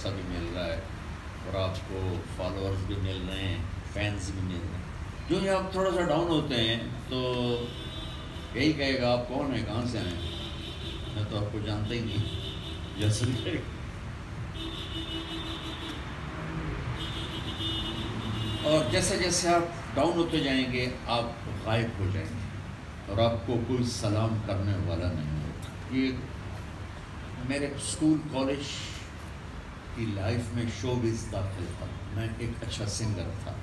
پیسہ بھی مل رہا ہے اور آپ کو فالوورز بھی مل رہے ہیں، فینس بھی مل رہے ہیں، جو آپ تھوڑا سا ڈاؤن ہوتے ہیں تو یہی کہے گا آپ کون ہیں، کہاں سے آئے ہیں، میں تو آپ کو جانتا ہی نہیں، جیسے بھی کہے گا۔ اور جیسے جیسے آپ ڈاؤن ہوتے جائیں گے آپ غائب ہو جائیں گے اور آپ کو کوئی سلام کرنے والا نہیں ہوگا۔ یہ میرے اسکول کالج کی لائف میں شوبز داخل تھا، میں ایک اچھا سنگر تھا،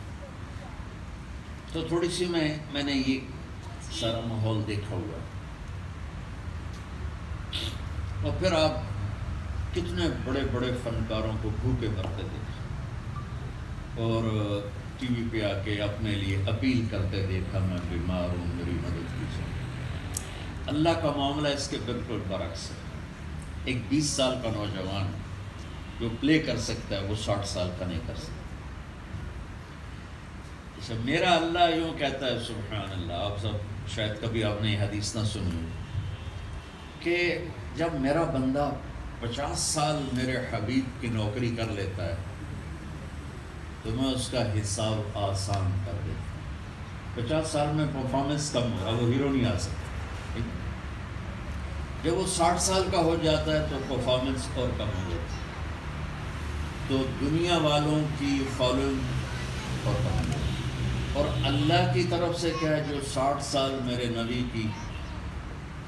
تو تھوڑی سی میں نے یہ سارا ماحول دیکھا ہوا، اور پھر آپ کتنے بڑے بڑے فنکاروں کو بھوکے مرتے دیکھا اور ٹی وی پہ آ کے اپنے لیے اپیل کرتے دیکھا، میں بیمار ہوں میری مدد کیجیے۔ اللہ کا معاملہ اس کے بالکل برعکس ہے۔ ایک 20 سال کا نوجوان جو پلے کر سکتا ہے وہ 60 سال کا نہیں کر سکتا۔ اچھا، میرا اللہ یوں کہتا ہے، سبحان اللہ، آپ سب شاید کبھی آپ نے یہ حدیث نہ سنی ہو کہ جب میرا بندہ 50 سال میرے حبیب کی نوکری کر لیتا ہے تو میں اس کا حساب آسان کر دیتا ہوں۔ 50 سال میں پرفارمنس کم ہوگا، وہ ہیرو نہیں آ سکتا۔ جب وہ 60 سال کا ہو جاتا ہے تو پرفارمنس اور کم ہو جاتی ہے، تو دنیا والوں کی فالوئنگ اور کم ہو جاتی ہے۔ اور اللہ کی طرف سے کیا ہے، جو 60 سال میرے نبی کی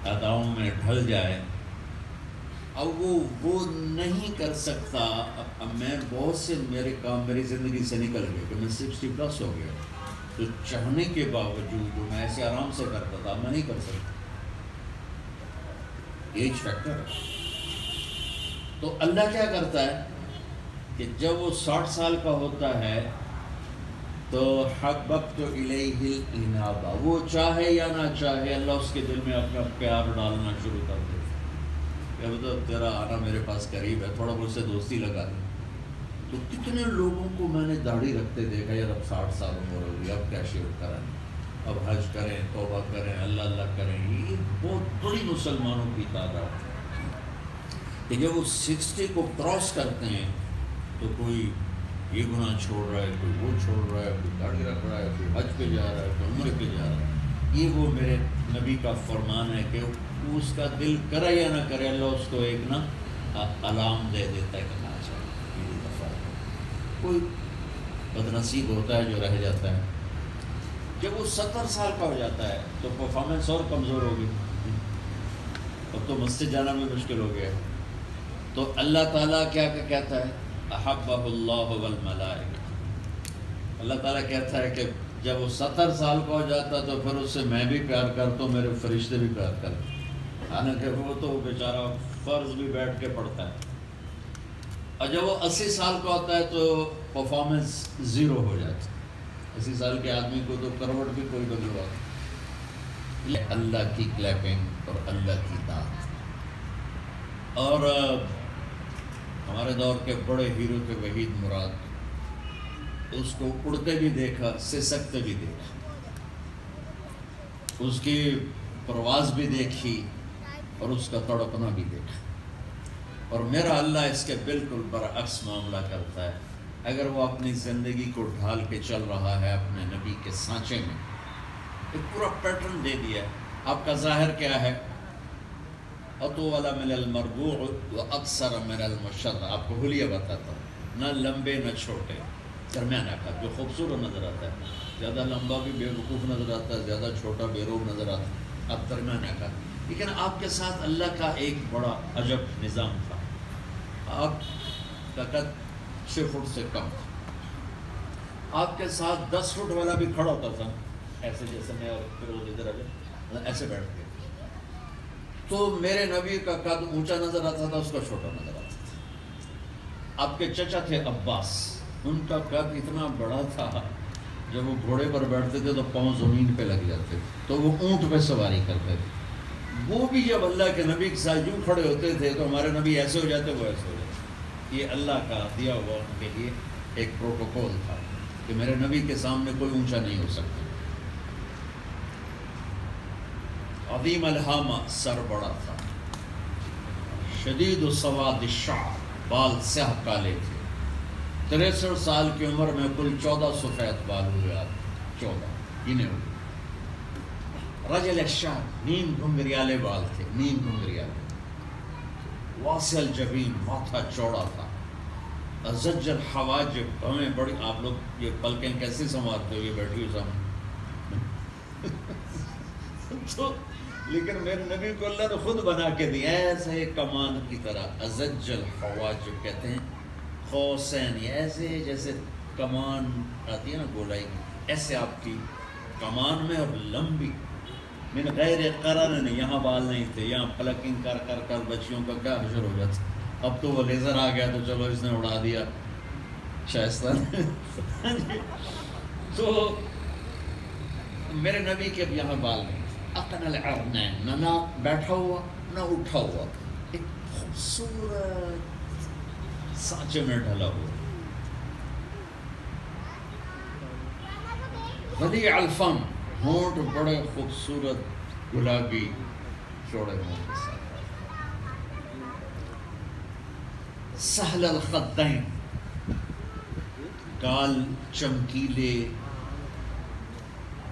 اداؤں میں ڈھل جائے، اب وہ نہیں کر سکتا۔ اب میں بہت سے میرے کام میری زندگی سے نکل گئے کہ میں 60+ ہو گیا، تو چاہنے کے باوجود جو میں ایسے آرام سے کرتا تھا میں نہیں کر سکتا، ایج فیکٹر ہے۔ تو اللہ کیا کرتا ہے کہ جب وہ 60 سال کا ہوتا ہے تو حببت الیہ الانابہ، وہ چاہے یا نہ چاہے اللہ اس کے دل میں اپنا پیار ڈالنا شروع کر دیتا ہے۔ اب تو تیرا آنا میرے پاس قریب ہے، تھوڑا مجھ سے دوستی لگا لی۔ تو کتنے لوگوں کو میں نے داڑھی رکھتے دیکھا، یار اب 60 سال عمر ہوگی، اب کیا شیو کریں، اب حج کریں، توبہ کریں، اللہ اللہ کریں۔ یہ بہت بڑی مسلمانوں کی تعداد ہے کہ جب وہ 60 کو کراس کرتے ہیں تو کوئی یہ گناہ چھوڑ رہا ہے، کوئی وہ چھوڑ رہا ہے، کوئی داڑھی رکھ رہا ہے، کوئی حج پہ جا رہا ہے، کوئی عمرے پہ جا رہا ہے۔ یہ وہ میرے نبی کا فرمان ہے کہ اس کا دل کرے یا نہ کرے، اللہ اس کو ایک نا علام دے دیتا ہے کہ نہ چاہیے یہ دفعہ۔ کوئی بدنصیب ہوتا ہے جو رہ جاتا ہے۔ جب وہ 70 سال کا ہو جاتا ہے تو پرفارمنس اور کمزور ہوگی، اب تو مسجد جانا بھی مشکل ہو گیا۔ تو اللہ تعالیٰ کیا کہتا ہے، احبہ اللہ والملائکہ، اللہ تعالیٰ کہتا ہے کہ جب وہ 70 سال کا ہو جاتا تو پھر اس سے میں بھی پیار کرتا ہوں، میرے فرشتے بھی پیار کرتے ہیں، حالانکہ وہ تو بیچارہ فرض بھی بیٹھ کے پڑھتا ہے۔ اور جب وہ 80 سال کا ہوتا ہے تو پرفارمنس 0 ہو جاتی ہے۔ 80 سال کے آدمی کو تو کروٹ بھی کوئی بدلوا دے۔ اللہ کی کلیپنگ اور اللہ کی داد۔ اور ہمارے دور کے بڑے ہیرو کے وحید مراد، اس کو اڑتے بھی دیکھا، سسکتے بھی دیکھا، اس کی پرواز بھی دیکھی اور اس کا تڑپنا بھی دیکھا۔ اور میرا اللہ اس کے بالکل برعکس معاملہ کرتا ہے۔ اگر وہ اپنی زندگی کو ڈھال کے چل رہا ہے اپنے نبی کے سانچے میں، ایک پورا پیٹرن دے دیا ہے۔ آپ کا ظاہر کیا ہے، اطول من المربوع واقصر من المشرع، آپ کو حلیہ بتاتا ہوں، نہ لمبے نہ چھوٹے، درمیانہ کا، جو خوبصورت نظر آتا ہے، زیادہ لمبا بھی بے وقوف نظر آتا ہے، زیادہ چھوٹا بے روب نظر آتا ہے، آپ درمیانہ کا۔ لیکن آپ کے ساتھ اللہ کا ایک بڑا عجب نظام تھا۔ آپ کا قد 6 فٹ سے کم تھا، آپ کے ساتھ 10 فٹ والا بھی کھڑا ہوتا تھا، ایسے جیسے میں، اور پھر وہ ادھر ایسے بیٹھ کے، تو میرے نبی کا قد اونچا نظر آتا تھا، اس کا چھوٹا نظر آتا تھا۔ آپ کے چچا تھے عباس، ان کا قد اتنا بڑا تھا، جب وہ گھوڑے پر بیٹھتے تھے تو پاؤں زمین پہ لگ جاتے تھے، تو وہ اونٹ پہ سواری کرتے تھے۔ وہ بھی جب اللہ کے نبی کے ساتھ یوں کھڑے ہوتے تھے تو ہمارے نبی ایسے ہو جاتے، وہ ایسے ہو جاتے۔ یہ اللہ کا دیا ہوا ان کے لیے ایک پروٹوکول تھا کہ میرے نبی کے سامنے کوئی اونچا نہیں ہو سکتا۔ عظیم الہامہ، سر بڑا تھا، شدید سواد الشعر، بال سیاہ کالے تھے. 63 سال کی عمر میں کل 14 سفید بال ہوئے آپ 14 گنے ہوئے. رجل الشعر نیم گھنگریالے بال تھے, نیم گھنگریالے. واسع الجبین ماتھا چوڑا تھا. ازج الحواجب ہمیں بڑی, آپ لوگ یہ پلکیں کیسے سنوارتے ہو, یہ بیٹھی ہوئی سامنے تو لیکن میرے نبی کو اللہ نے خود بنا کے دیا ایسے کمان کی طرح. ازج الحواجب کہتے ہیں قوسین, ایسے جیسے کمان آتی ہے نا گولائی کی, ایسے آپ کی کمان میں اور لمبی. من غیر قرن, یہاں بال نہیں تھے, یہاں پلکنگ کر کر کر بچیوں کا کیا حشر ہو جاتا. اب تو وہ لیزر آ گیا تو چلو اس نے اڑا دیا شائستہ. تو میرے نبی کے اب یہاں بال نہیں تھے. اقن العرنین, نہ ناک بیٹھا ہوا نہ اٹھا ہوا, ایک خوبصورت سانچے میں ڈھلا ہوا. ولیع الفم, ہونٹ بڑے خوبصورت گلابی چوڑے ہونٹ کے ساتھ. سہل الخدین, گال چمکیلے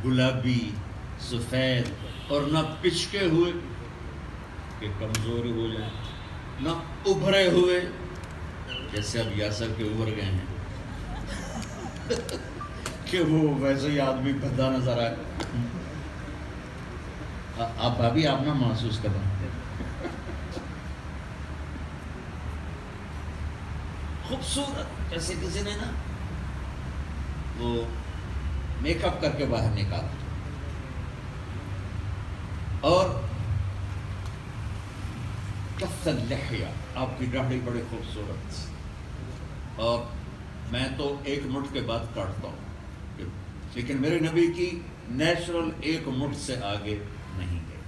گلابی سفید اور نہ پچکے ہوئے کہ کمزور ہو جائیں, نہ ابھرے ہوئے جیسے اب یاسر کے ابھر گئے ہیں کہ وہ ویسے ہی آدمی بھدا نظر آئے. آپ بھابھی آپ نہ محسوس کر رہے ہیں خوبصورت, جیسے کسی نے نا وہ میک اپ کر کے باہر نکالا. اور کف اللحیہ, آپ کی داڑھی بڑی خوبصورت. اور میں تو ایک مٹھ کے بعد کاٹتا ہوں, لیکن میرے نبی کی نیچرل ایک مٹھ سے آگے نہیں گئے.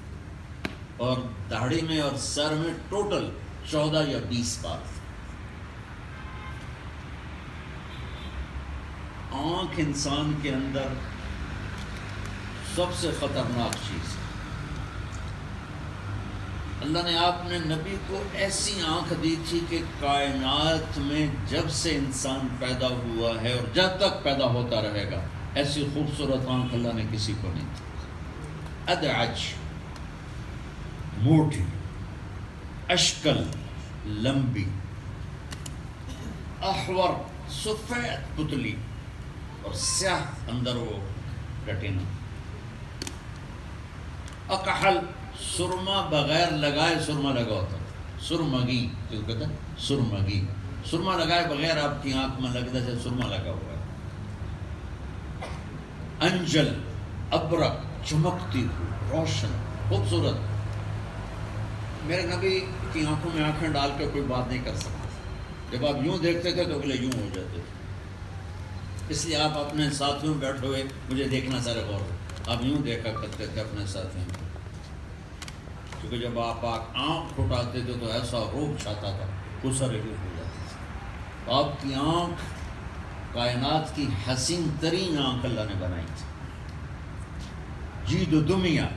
اور داڑھی میں اور سر میں ٹوٹل 14 یا 20 بال. آنکھ انسان کے اندر سب سے خطرناک چیز ہے. اللہ نے آپ نے نبی کو ایسی آنکھ دی تھی کہ کائنات میں جب سے انسان پیدا ہوا ہے اور جب تک پیدا ہوتا رہے گا ایسی خوبصورت آنکھ اللہ نے کسی کو نہیں دی. ادعج, موٹی, اشکل, لمبی, احور, سفید پتلی اور سیاہ اندر وہ ریٹینا. اکحل, سرما بغیر لگائے سرما لگا ہوتا, سرمگی جو کہتے ہیں سرمگی, سرما لگائے بغیر آپ کی آنکھ میں لگتا ہے سرما لگا ہوا ہے. انجل, ابرق, چمکتی ہوئی, روشن, خوبصورت. میرے نبی کی آنکھوں میں آنکھیں ڈال کے کوئی بات نہیں کر سکتا. جب آپ یوں دیکھتے تھے تو اگلے یوں ہو جاتے تھے. اس لیے آپ اپنے ساتھیوں میں بیٹھے ہوئے مجھے دیکھنا سارے غور, آپ یوں دیکھا کرتے تھے اپنے ساتھیوں میں, کیونکہ جب آپ آنکھ اٹھاتے تھے تو ایسا روپ چھاتا تھا, غصہ ریلیف ہو جاتا تھا. آپ کی آنکھ کائنات کی حسین ترین آنکھ اللہ نے بنائی تھی. جید و دمیا,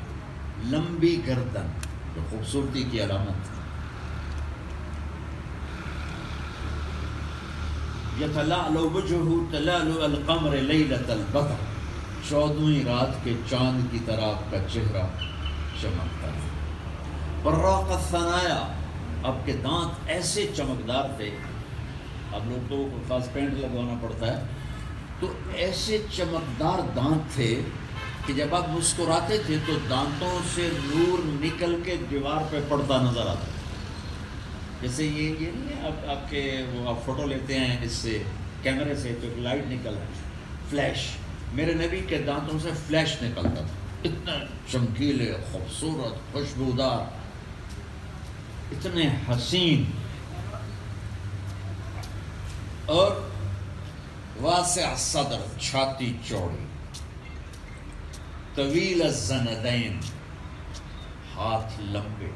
لمبی گردن جو خوبصورتی کی علامت تھی. یتلألؤ وجہہ تلألؤ القمر لیلۃ البدر, 14ویں رات کے چاند کی طرح آپ کا چہرہ چمکتا تھا. براق الثنایا, آپ کے دانت ایسے چمکدار تھے, اب لوگ تو خاص پینٹ لگوانا پڑتا ہے, تو ایسے چمکدار دانت تھے کہ جب آپ مسکراتے تھے تو دانتوں سے نور نکل کے دیوار پہ پڑتا نظر آتا. جیسے یہ نہیں ہے آپ کے وہ آپ فوٹو لیتے ہیں اس سے کیمرے سے تو لائٹ نکلتا ہے, فلیش. میرے نبی کے دانتوں سے فلیش نکلتا تھا, اتنا چمکیلے, خوبصورت, خوشبودار, اتنے حسین. اور واسع صدر, چھاتی چوڑی, طویل الزندین, ہاتھ لمبے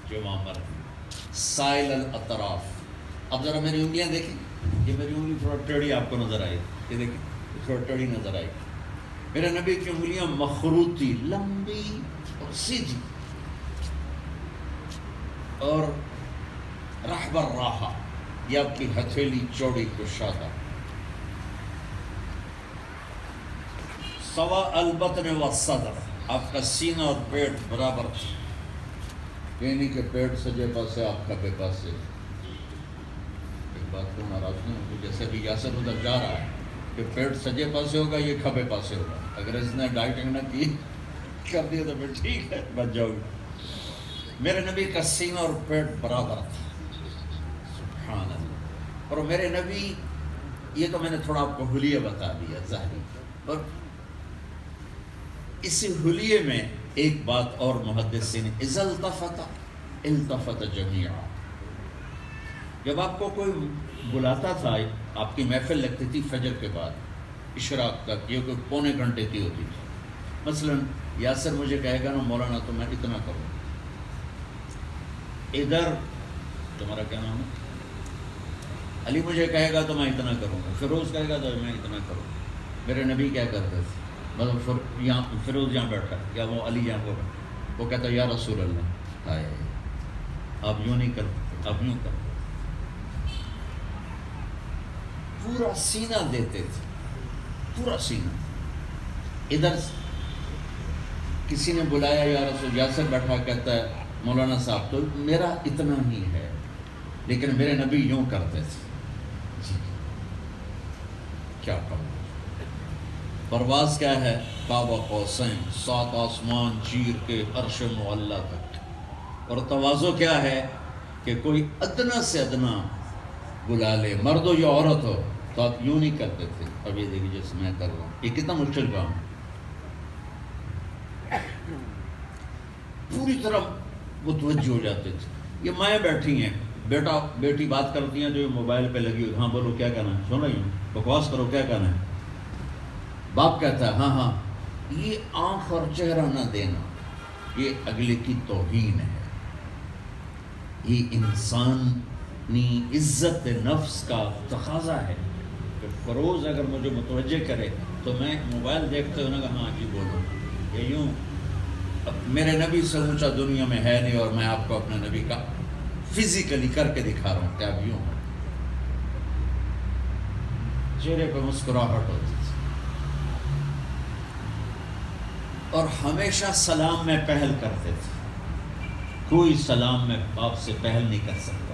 جوامر, سائل الاطراف. اب ذرا میری انگلیاں دیکھیں, یہ میری انگلی تھوڑا ٹیڑھی آپ کو نظر آئی, یہ دیکھیں تھوڑا ٹیڑھی نظر آئی. میرے نبی کی انگلیاں مخروطی, لمبی اور سیدھی. اور رحب الراحہ, یہ آپ کی ہتھیلی چوڑی کشادہ، سوا البطن والصدر، آپ کا سینہ اور پیٹ برابر تھا، یہ نہیں کہ پیٹ سجے پاسے آپ کھبے پاسے۔ ایک بات کو ناراض نہیں ہوگی، جیسے بھی یاسر ادھر جا رہا ہے کہ پیٹ سجے پاسے ہوگا، یہ کھبے پاسے ہوگا، اگر اس نے ڈائٹنگ نہ کی کر دیا تو پھر ٹھیک ہے، بچ جاؤ گے۔ میرے نبی کا سینہ اور پیٹ برابر تھا، سبحان اللہ۔ اور میرے نبی، یہ تو میں نے تھوڑا آپ کو حلیہ بتا دیا ظاہری، اور اسی حلیے میں ایک بات اور محدثین، اذا التفت التفت جمیعا، جب آپ کو کوئی بلاتا تھا، آپ کی محفل لگتی تھی فجر کے بعد اشراق تک، یہ کوئی پونے گھنٹے کی ہوتی تھی، مثلا یاسر مجھے کہے گا نا مولانا تو میں اتنا کروں، ادھر تمہارا کیا نام ہے، علی مجھے کہے گا تو میں اتنا کروں گا، فیروز کہے گا تو میں اتنا کروں گا۔ میرے نبی کیا کرتے تھے، مطلب یہاں فیروز یہاں بیٹھا یا وہ علی یہاں کو بیٹھا، وہ کہتا یا رسول اللہ، آئے آپ یوں نہیں کرتے، آپ یوں کرتے، پورا سینہ دیتے تھے، پورا سینہ۔ ادھر کسی نے بلایا یا رسول، یاسر بیٹھا کہتا ہے مولانا صاحب تو میرا اتنا ہی ہے، لیکن میرے نبی یوں کرتے تھے، جی کیا کروں۔ پرواز کیا ہے، قاب قوسین، 7 آسمان چیر کے عرش معلیٰ تک، اور تواضع کیا ہے کہ کوئی ادنا سے ادنا بلا لے، مرد ہو یا عورت ہو، تو آپ یوں نہیں کرتے تھے، اب یہ دیکھیے جیسے میں کر رہا ہوں، یہ کتنا مشکل کام ہے، پوری طرح متوجہ ہو جاتے تھے۔ یہ مائیں بیٹھی ہیں، بیٹا بیٹی بات کرتی ہیں جو یہ موبائل پہ لگی ہوئی، ہاں بولو کیا کہنا ہے، سن رہی ہوں، بکواس کرو کیا کہنا ہے، باپ کہتا ہے ہاں ہاں، یہ آنکھ اور چہرہ نہ دینا، یہ اگلے کی توہین ہے، یہ انسانی عزت نفس کا تقاضا ہے کہ فروز اگر مجھے متوجہ کرے تو میں موبائل دیکھتے ہوں کہ ہاں جی بولو، یہ یوں۔ اب میرے نبی سے اونچا دنیا میں ہے نہیں، اور میں آپ کو اپنے نبی کا فزیکلی کر کے دکھا رہا ہوں کہ اب یوں، چہرے پہ مسکراہٹ ہوتی تھی، اور ہمیشہ سلام میں پہل کرتے تھے، کوئی سلام میں آپ سے پہل نہیں کر سکتا،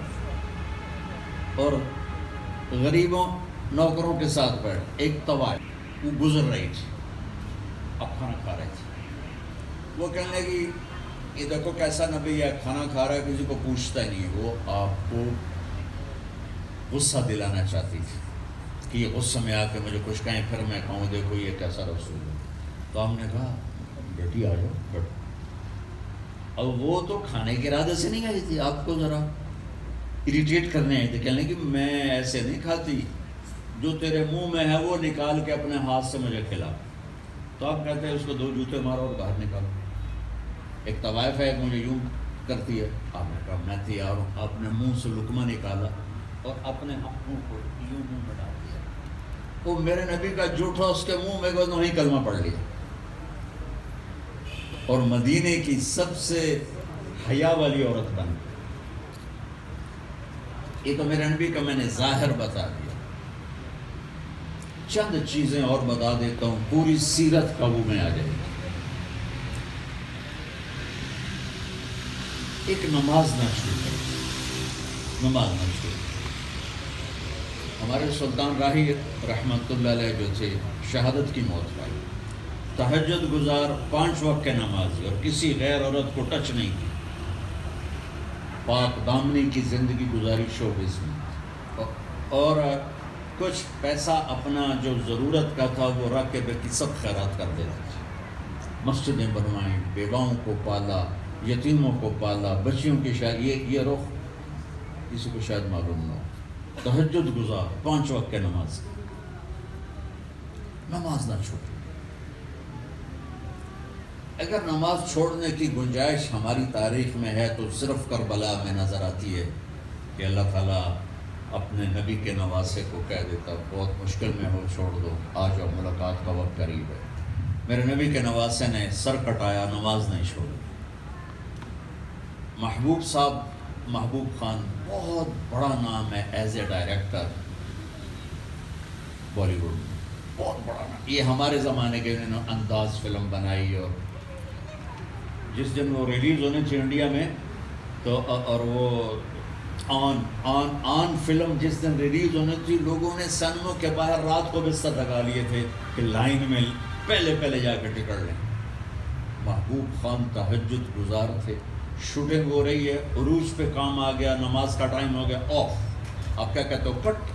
اور غریبوں نوکروں کے ساتھ بیٹھ، ایک طوائف وہ گزر رہی تھی، اب کھانا کھا رہے تھے، وہ کہنے لگی یہ دیکھو کیسا نبی ہے، کھانا کھا رہا ہے کسی کو پوچھتا ہی نہیں، وہ آپ کو غصہ دلانا چاہتی تھی کہ یہ غصے میں آ کے مجھے کچھ کہیں پھر میں کہوں دیکھو یہ کیسا رسول ہے۔ تو ہم نے کہا بیٹی آ جاؤ بیٹھو، اب وہ تو کھانے کے ارادے سے نہیں آئی تھی، آپ کو ذرا اریٹیٹ کرنے آئی تھی، کہنے کہ میں ایسے نہیں کھاتی، جو تیرے منہ میں ہے وہ نکال کے اپنے ہاتھ سے مجھے کھلا۔ تو آپ کہتے ہیں اس کو 2 جوتے مارو اور باہر نکالو۔ ایک طوائف ہے مجھے یوں کرتی ہے، آپ نے کہا میں تیار ہوں، آپ نے منہ سے لقمہ نکالا اور اپنے ہاتھوں کو یوں منہ میں ڈال دیا، وہ میرے نبی کا جھوٹا اس کے منہ میں گئے، وہیں کلمہ پڑھ لیا، اور مدینے کی سب سے حیا والی عورت بن گئی۔ یہ تو میرے نبی کا میں نے ظاہر بتا دیا، چند چیزیں اور بتا دیتا ہوں، پوری سیرت قابو میں آ جائے گی۔ ایک نماز نہ چھوڑے، نماز نہ چھوڑے۔ ہمارے سلطان راہی رحمت اللہ علیہ جو تھے، شہادت کی موت پائی، تہجد گزار، 5 وقت کے نمازی، اور کسی غیر عورت کو ٹچ نہیں کی، پاک دامنی کی زندگی گزاری شوبز میں، اور کچھ پیسہ اپنا جو ضرورت کا تھا وہ رکھ کے باقی سب خیرات کر دیتے تھے، مسجدیں بنوائیں، بیواؤں کو پالا، یتیموں کو پالا، بچیوں کی شاید یہ رخ کسی کو شاید معلوم نہ ہو۔ تہجد گزار، 5 وقت کے نماز، نماز نہ چھوڑے۔ اگر نماز چھوڑنے کی گنجائش ہماری تاریخ میں ہے تو صرف کربلا میں نظر آتی ہے کہ اللہ تعالیٰ اپنے نبی کے نواسے کو کہہ دیتا بہت مشکل میں ہو چھوڑ دو، آج اب ملاقات کا وقت قریب ہے۔ میرے نبی کے نواسے نے سر کٹایا، نماز نہیں چھوڑی۔ محبوب صاحب محبوب خان بہت بڑا نام ہے as a director Bollywood میں، بہت بڑا نام. یہ ہمارے زمانے کے انہوں نے انداز فلم بنائی، اور جس دن وہ ریلیز ہونی تھی انڈیا میں تو اور وہ آن فلم جس دن ریلیز ہونے تھی، لوگوں نے سنموں کے باہر رات کو بستر لگا لیے تھے کہ لائن میں پہلے جا کے ٹکٹ لیں. محبوب خان تہجد گزار تھے. شوٹنگ ہو رہی ہے، عروج پہ کام آ گیا، نماز کا ٹائم ہو گیا، آف. آپ کیا کہتے ہو؟ کٹ.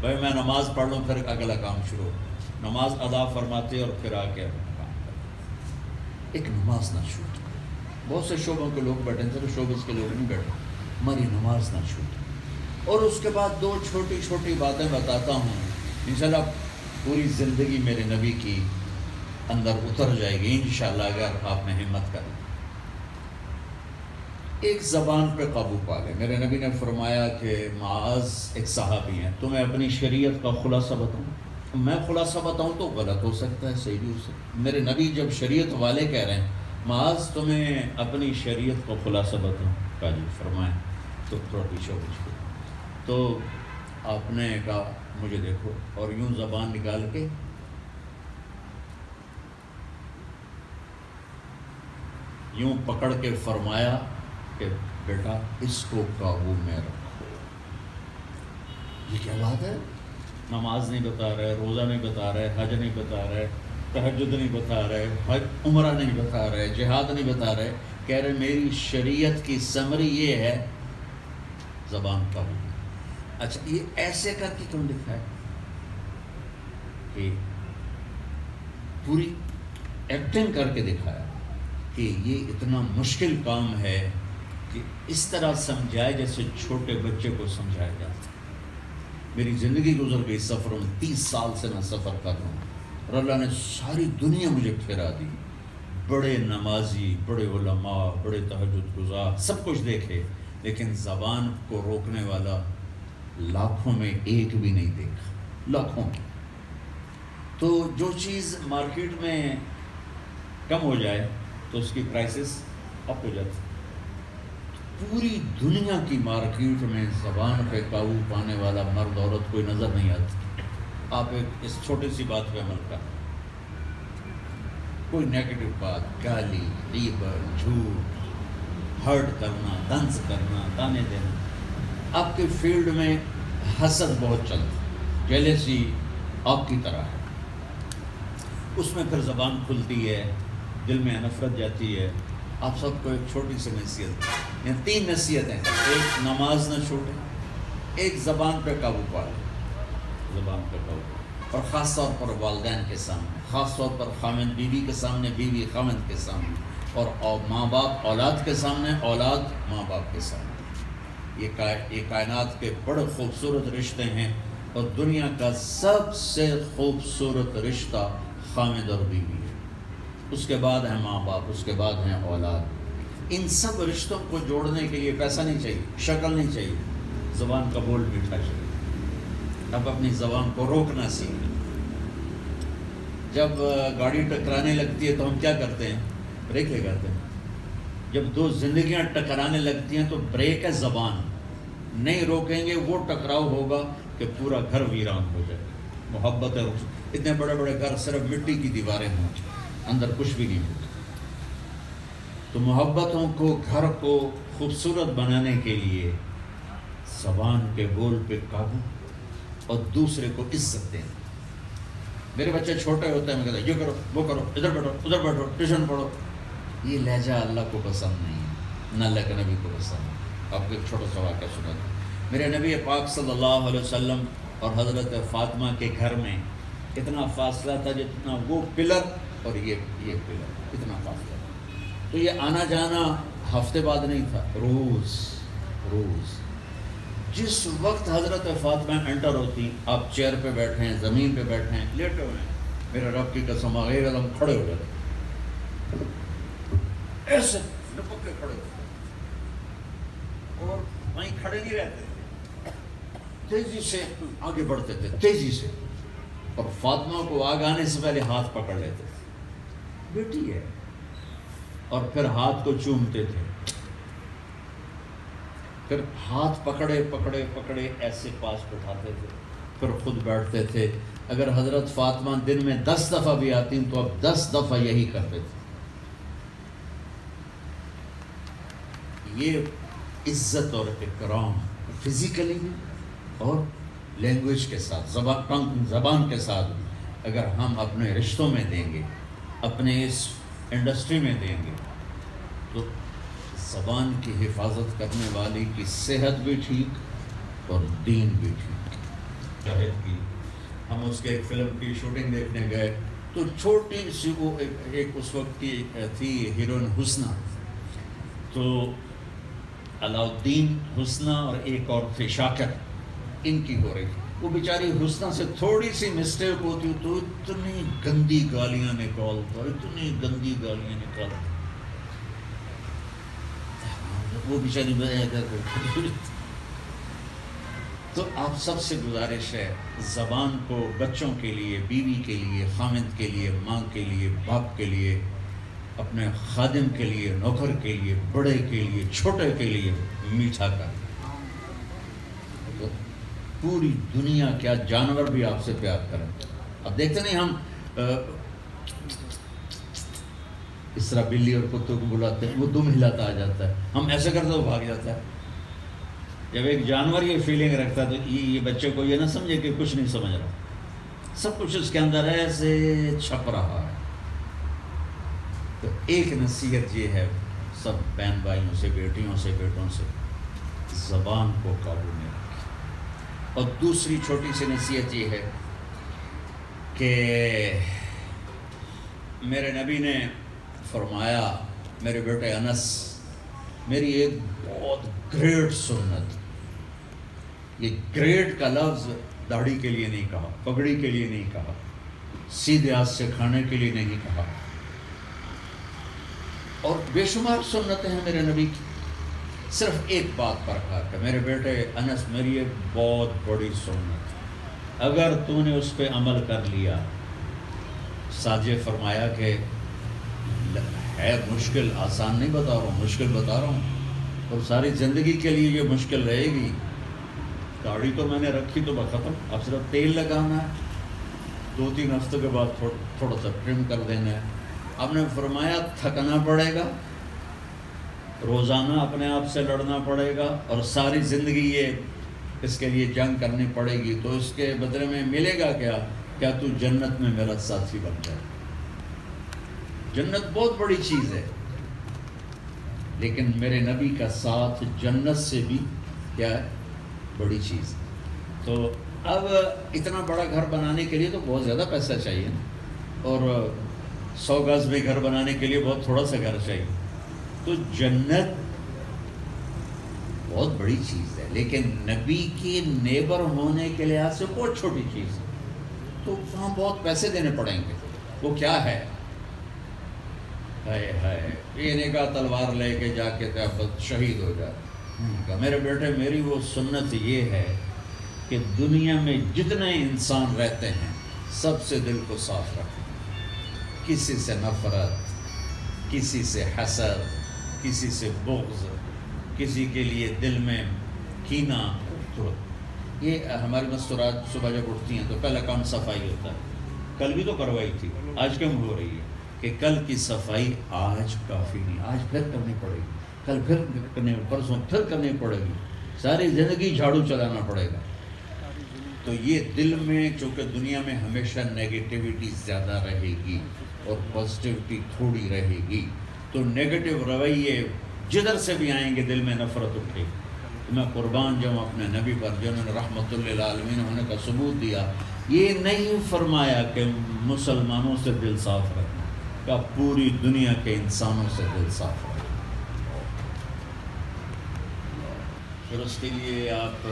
بھائی میں نماز پڑھ لوں پھر اگلا کام شروع. نماز ادا فرماتے اور پھر آ کے کام کرتے. ایک نماز نہ چھوٹے. بہت سے شعبوں کے لوگ بیٹھے تھے، شعبے کے لوگ نہیں بیٹھے. ہماری نماز نہ چھوٹے. اور اس کے بعد دو چھوٹی چھوٹی باتیں بتاتا ہوں، انشاءاللہ پوری زندگی میرے نبی کی اندر اتر جائے گی انشاءاللہ اگر آپ نے ہمت کریں. ایک زبان پہ قابو پا لیں. میرے نبی نے فرمایا کہ معاذ ایک صحابی ہیں، تمہیں اپنی شریعت کا خلاصہ بتاؤں. میں خلاصہ بتاؤں تو غلط ہو سکتا ہے، صحیح بھی ہو سکتا ہے. میرے نبی جب شریعت والے کہہ رہے ہیں معاذ تمہیں اپنی شریعت کا خلاصہ بتاؤں، کہا جی فرمائیں. تو تھوڑا پیچھے تو آپ نے کہا مجھے دیکھو، اور یوں زبان نکال کے یوں پکڑ کے فرمایا کہ بیٹا اس کو قابو میں رکھو. یہ کیا بات ہے؟ نماز نہیں بتا رہے، روزہ نہیں بتا رہے، حج نہیں بتا رہے، تہجد نہیں بتا رہے، عمرہ نہیں بتا رہے، جہاد نہیں بتا رہے. کہہ رہے میری شریعت کی سمری یہ ہے زبان قابو. اچھا یہ ایسے کر کے کیوں لکھا ہے؟ کہ پوری ایکٹنگ کر کے دکھایا کہ یہ اتنا مشکل کام ہے کہ اس طرح سمجھائے جیسے چھوٹے بچے کو سمجھایا جاتا. میری زندگی گزر گئی سفروں میں، 30 سال سے میں سفر کر رہا ہوں، اور اللہ نے ساری دنیا مجھے پھیرا دی. بڑے نمازی، بڑے علماء، بڑے تہجد گزار، سب کچھ دیکھے، لیکن زبان کو روکنے والا لاکھوں میں ایک بھی نہیں دیکھا، لاکھوں میں. تو جو چیز مارکیٹ میں کم ہو جائے تو اس کی پرائسز اپ ہو جاتی. پوری دنیا کی مارکیٹ میں زبان پہ قابو پانے والا مرد عورت کوئی نظر نہیں آتا. آپ ایک اس چھوٹی سی بات پہ عمل کریں، کوئی نیگیٹو بات، گالی، غیبت، جھوٹ، ہرٹ کرنا، طنز کرنا، تانے دینا. آپ کے فیلڈ میں حسد بہت چلتا، جیلسی آپ کی طرح ہے، اس میں پھر زبان کھلتی ہے، دل میں نفرت جاتی ہے. آپ سب کو ایک چھوٹی سی نصیحت، یعنی 3 نصیحتیں. ایک نماز نہ چھوٹے، ایک زبان پہ قابو پا لیں، زبان پہ قابو پا، اور خاص طور پر والدین کے سامنے، خاص طور پر خامند بیوی کے سامنے، بیوی خامند کے سامنے، اور ماں باپ اولاد کے سامنے، اولاد ماں باپ کے سامنے. یہ کائنات کے بڑے خوبصورت رشتے ہیں، اور دنیا کا سب سے خوبصورت رشتہ خامد اور بیوی ہے. اس کے بعد ہیں ماں باپ، اس کے بعد ہیں اولاد. ان سب رشتوں کو جوڑنے کے لیے پیسہ نہیں چاہیے، شکل نہیں چاہیے، زبان کا بول میٹھا چاہیے. اب اپنی زبان کو روکنا سیکھیں. جب گاڑی ٹکرانے لگتی ہے تو ہم کیا کرتے ہیں؟ بریک لگاتے ہیں. جب 2 زندگیاں ٹکرانے لگتی ہیں تو بریک ہے زبان. نہیں روکیں گے وہ ٹکراؤ ہوگا کہ پورا گھر ویران ہو جائے. محبت ہے، اتنے بڑے بڑے گھر صرف مٹی کی دیواریں ہوں، اندر کچھ بھی نہیں ہوتا. تو محبتوں کو، گھر کو خوبصورت بنانے کے لیے زبان کے بول پہ قابو اور دوسرے کو عزت دینا. میرے بچے چھوٹے ہوتے ہیں، میں کہتا یہ کرو، وہ کرو، ادھر بیٹھو، ادھر بیٹھو، ٹیوشن پڑھو. یہ لہجہ اللہ کو پسند نہیں ہے، نہ اللہ کے نبی کو پسند ہے. آپ کو ایک چھوٹا سا واقعہ سنا دوں. میرے نبی پاک صلی اللہ علیہ وسلم اور حضرت فاطمہ کے گھر میں اتنا فاصلہ تھا جتنا وہ پلر اور یہ پلر، اتنا فاصلہ. تو یہ آنا جانا ہفتے بعد نہیں تھا، روز. جس وقت حضرت فاطمہ انٹر ہوتی، آپ چیئر پہ بیٹھے ہیں، زمین پہ بیٹھے ہیں، لیٹے ہوئے ہیں، میرے رب کی قسم غیر علم کھڑے ہو جاتے، ایسے لپک کے کھڑے ہوتے، اور وہیں کھڑے نہیں رہتے، تیزی سے آگے بڑھتے تھے، تیزی سے. اور فاطمہ کو آگے آنے سے پہلے ہاتھ پکڑ لیتے تھے، بیٹی ہے، اور پھر ہاتھ کو چومتے تھے. پھر ہاتھ پکڑے پکڑے پکڑے ایسے پاس بٹھاتے تھے، پھر خود بیٹھتے تھے. اگر حضرت فاطمہ دن میں 10 دفعہ بھی آتی تو اب 10 دفعہ یہی کرتے تھے. یہ عزت اور اکرام فزیکلی بھی اور لینگویج کے ساتھ، زبان کے ساتھ بھی اگر ہم اپنے رشتوں میں دیں گے، اپنے اس انڈسٹری میں دیں گے، تو زبان کی حفاظت کرنے والی کی صحت بھی ٹھیک اور دین بھی ٹھیک. شاہد کی ہم اس کے ایک فلم کی شوٹنگ دیکھنے گئے تو چھوٹی سی وہ ایک اس وقت کی تھی ہیروئن حسنہ، تو علاؤالدین حسنہ اور ایک اور تھے شاکر، ان کی ہو رہی تھی. وہ بیچاری حسنہ سے تھوڑی سی مسٹیک ہوتی تو اتنی گندی گالیاں نکالتا، اتنی گندی گالیاں نکالتا، وہ بیچاری تو آپ سب سے گزارش ہے زبان کو بچوں کے لیے، بیوی کے لیے، خامند کے لیے، ماں کے لیے، باپ کے لیے، اپنے خادم کے لیے، نوکر کے لیے، بڑے کے لیے، چھوٹے کے لیے میٹھا کر. پوری دنیا کیا جانور بھی آپ سے پیار کریں. اب دیکھتے نہیں ہم اس طرح بلی اور کتوں کو بلاتے ہیں، وہ دم ہلاتا آ جاتا ہے، ہم ایسے کرتے وہ بھاگ جاتا ہے. جب ایک جانور یہ فیلنگ رکھتا ہے تو یہ بچے کو یہ نہ سمجھے کہ کچھ نہیں سمجھ رہا، سب کچھ اس کے اندر ایسے چھپ رہا ہے. تو ایک نصیحت یہ ہے سب بہن بھائیوں سے، بیٹیوں سے، بیٹوں سے، زبان کو قابو میں رکھیں. اور دوسری چھوٹی سی نصیحت یہ ہے کہ میرے نبی نے فرمایا، میرے بیٹے انس، میری ایک بہت گریٹ سنت، یہ گریٹ کا لفظ داڑھی کے لیے نہیں کہا، پگڑی کے لیے نہیں کہا، سیدھے ہاتھ سے کھانے کے لیے نہیں کہا، اور بے شمار سنتیں ہیں میرے نبی کی. صرف ایک بات پر کہا کہ میرے بیٹے انس، میری ایک بہت بڑی سنت، اگر تو نے اس پہ عمل کر لیا، ساجے فرمایا کہ ہے مشکل، آسان نہیں بتا رہا ہوں، مشکل بتا رہا ہوں، اور ساری زندگی کے لیے یہ مشکل رہے گی. داڑھی تو میں نے رکھی تو بس ختم، اب صرف تیل لگانا ہے، 2-3 ہفتوں کے بعد تھوڑا سا ٹرم کر دینا ہے. آپ نے فرمایا تھکنا پڑے گا، روزانہ اپنے آپ سے لڑنا پڑے گا، اور ساری زندگی یہ اس کے لیے جنگ کرنی پڑے گی، تو اس کے بدلے میں ملے گا کیا تو جنت میں میرا ساتھی بن جائے. جنت بہت بڑی چیز ہے، لیکن میرے نبی کا ساتھ جنت سے بھی کیا ہے، بڑی چیز. تو اب اتنا بڑا گھر بنانے کے لیے تو بہت زیادہ پیسہ چاہیے، اور 100 گز میں گھر بنانے کے لیے بہت تھوڑا سا گھر چاہیے. تو جنت بہت بڑی چیز ہے، لیکن نبی کے نیبر ہونے کے لحاظ سے بہت چھوٹی چیز ہے. تو وہاں بہت پیسے دینے پڑیں گے. وہ کیا ہے؟ یہ نے کہا تلوار لے کے جا کے شہید ہو جائے. میرے بیٹے، میری وہ سنت یہ ہے کہ دنیا میں جتنے انسان رہتے ہیں سب سے دل کو صاف رکھیں، کسی سے نفرت، کسی سے حسد، کسی سے بغض، کسی کے لیے دل میں کینہ. یہ ہماری مستورات صبح جب اٹھتی ہیں تو پہلا کام صفائی ہوتا ہے. کل بھی تو کروائی تھی، آج کیوں ہو رہی ہے؟ کہ کل کی صفائی آج کافی نہیں، آج پھر کرنی پڑے گی، کل پھر کرنے، پرسوں پھر کرنی پڑے گی، ساری زندگی جھاڑو چلانا پڑے گا. تو یہ دل میں، چونکہ دنیا میں ہمیشہ نیگیٹیوٹی زیادہ رہے گی اور پازیٹیوٹی تھوڑی رہے گی، تو نیگیٹو رویے جدھر سے بھی آئیں گے دل میں نفرت اٹھے گی. میں قربان جاؤں اپنے نبی پر جنہوں نے رحمت للعالمین ہونے کا ثبوت دیا. یہ نہیں فرمایا کہ مسلمانوں سے دل صاف رکھنا، کہ پوری دنیا کے انسانوں سے دل صاف رکھنا. پھر اس کے لیے آپ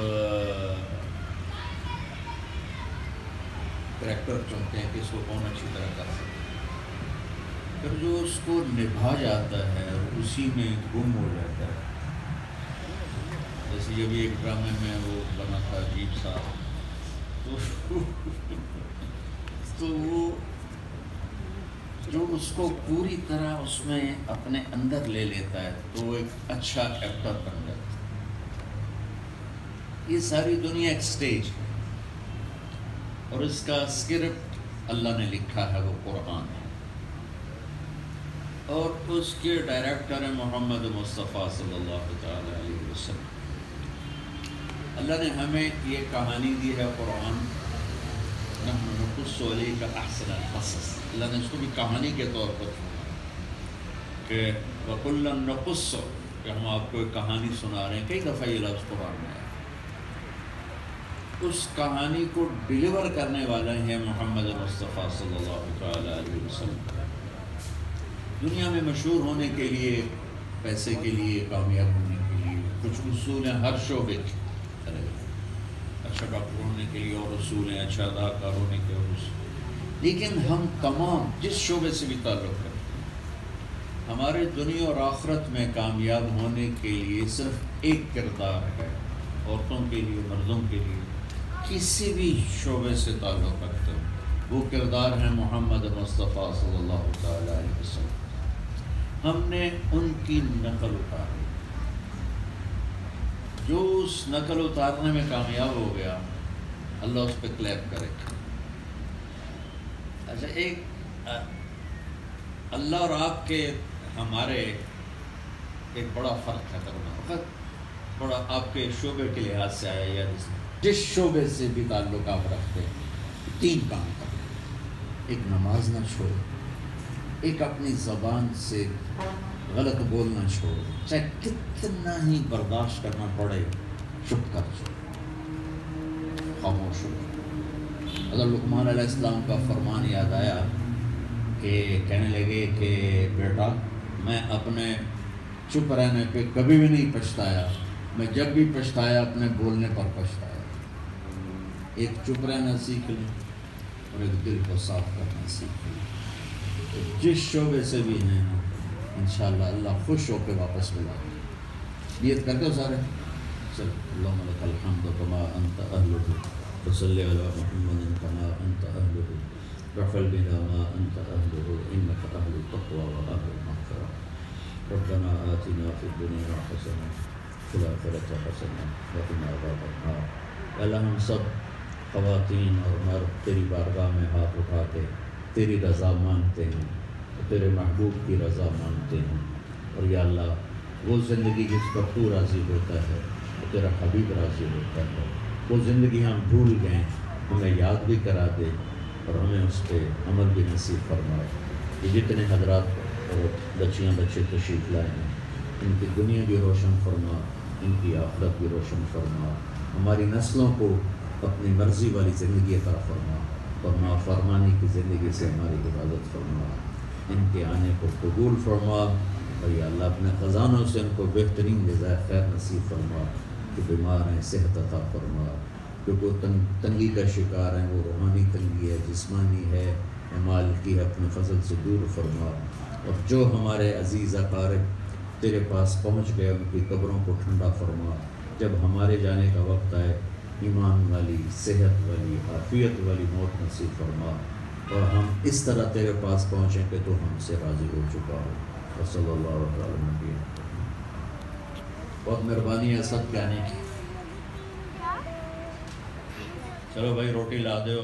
کریکٹر چنتے ہیں کہ اس کو کون اچھی طرح کر سکتے. پھر جو اس کو نبھا جاتا ہے اسی میں گم ہو جاتا ہے. جیسے یہ بھی ایک ڈرامے میں وہ بنا تھا عجیب سا، تو وہ جو اس کو پوری طرح اس میں اپنے اندر لے لیتا ہے تو وہ ایک اچھا ایکٹر بن جاتا ہے. یہ ساری دنیا ایک سٹیج ہے، اور اس کا اسکرپٹ اللہ نے لکھا ہے، وہ قرآن ہے، اور اس کے ڈائریکٹر ہیں محمد مصطفیٰ صلی اللہ تعالی علیہ وسلم۔ اللہ نے ہمیں یہ کہانی دی ہے قرآن، نحن نقص علیک احسن القصص، اللہ نے اس کو بھی کہانی کے طور پر کہ وَكُلًّا نَقُصُّ، کہ ہم آپ کو ایک کہانی سنا رہے ہیں۔ کئی دفعہ یہ لفظ قرآن میں ہے۔ اس کہانی کو ڈیلیور کرنے والے ہیں محمد مصطفیٰ صلی اللہ تعالی علیہ وسلم۔ دنیا میں مشہور ہونے کے لیے، پیسے کے لیے، کامیاب ہونے کے لیے کچھ اصول ہیں ہر شعبے کے، اچھا ڈاکٹر ہونے کے لیے اور اصول ہیں، اچھا اداکار ہونے کے اور اصول، لیکن ہم تمام جس شعبے سے بھی تعلق رکھتے ہیں، ہمارے دنیا اور آخرت میں کامیاب ہونے کے لیے صرف ایک کردار ہے، عورتوں کے لیے، مردوں کے لیے، کسی بھی شعبے سے تعلق رکھتے ہیں، وہ کردار ہے محمد مصطفیٰ صلی اللہ تعالی علیہ وسلم۔ ہم نے ان کی نقل اتاری، جو اس نقل اتارنے میں کامیاب ہو گیا اللہ اس پہ کلیپ کرے گا۔ اچھا، ایک اللہ اور آپ کے ہمارے ایک بڑا فرق ہے، فقط بڑا آپ کے شعبے کے لحاظ سے آیا، یا جس شعبے سے بھی تعلق آپ رکھتے ہیں، تین کام کریں۔ ایک نماز نہ چھوڑو، ایک اپنی زبان سے غلط بولنا چھوڑو، چاہے کتنا ہی برداشت کرنا پڑے، چپ کر چھوڑو، خاموش ہو۔ حضرت لقمان علیہ السلام کا فرمان یاد آیا کہ کہنے لگے کہ بیٹا، میں اپنے چپ رہنے پہ کبھی بھی نہیں پچھتایا، میں جب بھی پچھتایا اپنے بولنے پر پچھتایا۔ ایک چپ رہنا سیکھ لیں اور ایک دل کو صاف کرنا سیکھ لیں۔ تو جس شعبے سے بھی ہیں انشاءاللہ اللہ خوش ہو کے واپس ملا۔ نیت کر کے سارے چل اللہم لک الحمد کما انت اہلہ وصلی علی محمد کما انت اہلہ وافعل بنا ما انت اہلہ انک اہل التقوی واہل المغفرہ ربنا آتنا فی الدنیا حسنہ وفی الآخرۃ حسنہ وقنا عذاب النار۔ اللہ ہم سب خواتین اور مرد تیری بارگاہ میں ہاتھ اٹھا کے تیری رضا مانگتے ہیں، تیرے محبوب کی رضا مانگتے ہیں، اور یا اللہ وہ زندگی جس پر تو راضی ہوتا ہے، وہ تیرا حبیب راضی ہوتا ہے، وہ زندگی ہم بھول گئے ہمیں یاد بھی کرا دے اور ہمیں اس پہ عمل بھی نصیب فرمائے۔ یہ جتنے حضرات اور بچیاں بچے تشریف لائے ہیں، ان کی دنیا بھی روشن فرما، ان کی آخرت بھی روشن فرما، ہماری نسلوں کو اپنی مرضی والی زندگی عطا فرما اور نافرمانی کی زندگی سے ہماری حفاظت فرما، ان کے آنے کو قبول فرما، اور یا اللہ اپنے خزانوں سے ان کو بہترین جزائے خیر نصیب فرما، جو بیمار ہیں صحت عطا فرما، جو کو تنگی کا شکار ہیں، وہ روحانی تنگی ہے، جسمانی ہے، مال کی ہے، اپنے فضل سے دور فرما، اور جو ہمارے عزیز اقارب تیرے پاس پہنچ گئے ان کی قبروں کو ٹھنڈا فرما، جب ہمارے جانے کا وقت آئے ایمان والی، صحت والی، عافیت والی موت نصیب فرما، اور ہم اس طرح تیرے پاس پہنچیں کہ تو ہم سے راضی ہو چکا ہو۔ صلی اللہ علیہ وسلم۔ بہت مہربانی ہے سب کے آنے کی۔ چلو بھائی روٹی لا دو۔